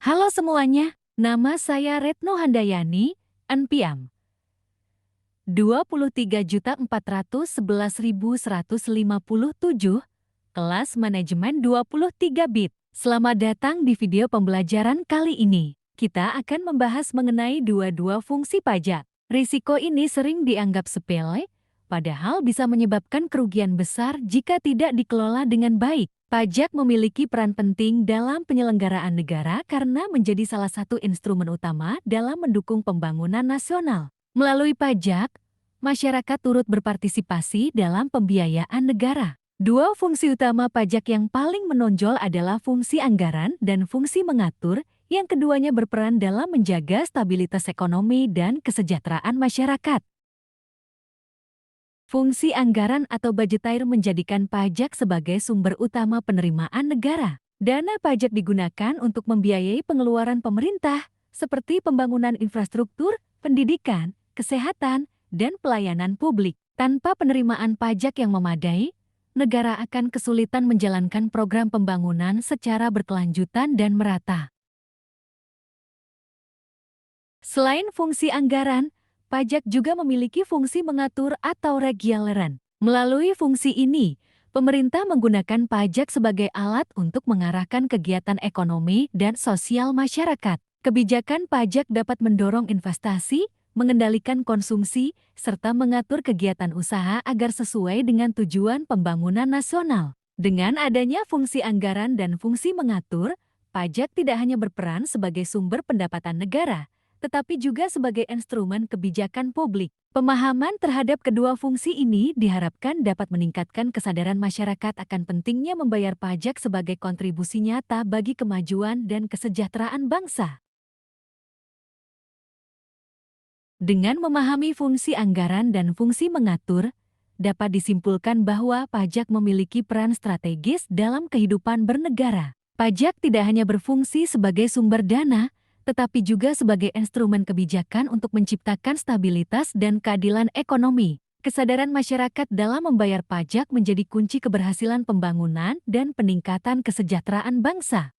Halo semuanya, nama saya Retno Handayani, NPM 23.411.157, kelas manajemen 23 bit. Selamat datang di video pembelajaran kali ini. Kita akan membahas mengenai dua fungsi pajak. Risiko ini sering dianggap sepele, padahal bisa menyebabkan kerugian besar jika tidak dikelola dengan baik. Pajak memiliki peran penting dalam penyelenggaraan negara karena menjadi salah satu instrumen utama dalam mendukung pembangunan nasional. Melalui pajak, masyarakat turut berpartisipasi dalam pembiayaan negara. Dua fungsi utama pajak yang paling menonjol adalah fungsi anggaran dan fungsi mengatur, yang keduanya berperan dalam menjaga stabilitas ekonomi dan kesejahteraan masyarakat. Fungsi anggaran atau budgetair menjadikan pajak sebagai sumber utama penerimaan negara. Dana pajak digunakan untuk membiayai pengeluaran pemerintah, seperti pembangunan infrastruktur, pendidikan, kesehatan, dan pelayanan publik. Tanpa penerimaan pajak yang memadai, negara akan kesulitan menjalankan program pembangunan secara berkelanjutan dan merata. Selain fungsi anggaran, pajak juga memiliki fungsi mengatur atau reguleran. Melalui fungsi ini, pemerintah menggunakan pajak sebagai alat untuk mengarahkan kegiatan ekonomi dan sosial masyarakat. Kebijakan pajak dapat mendorong investasi, mengendalikan konsumsi, serta mengatur kegiatan usaha agar sesuai dengan tujuan pembangunan nasional. Dengan adanya fungsi anggaran dan fungsi mengatur, pajak tidak hanya berperan sebagai sumber pendapatan negara, tetapi juga sebagai instrumen kebijakan publik. Pemahaman terhadap kedua fungsi ini diharapkan dapat meningkatkan kesadaran masyarakat akan pentingnya membayar pajak sebagai kontribusi nyata bagi kemajuan dan kesejahteraan bangsa. Dengan memahami fungsi anggaran dan fungsi mengatur, dapat disimpulkan bahwa pajak memiliki peran strategis dalam kehidupan bernegara. Pajak tidak hanya berfungsi sebagai sumber dana, tetapi juga sebagai instrumen kebijakan untuk menciptakan stabilitas dan keadilan ekonomi. Kesadaran masyarakat dalam membayar pajak menjadi kunci keberhasilan pembangunan dan peningkatan kesejahteraan bangsa.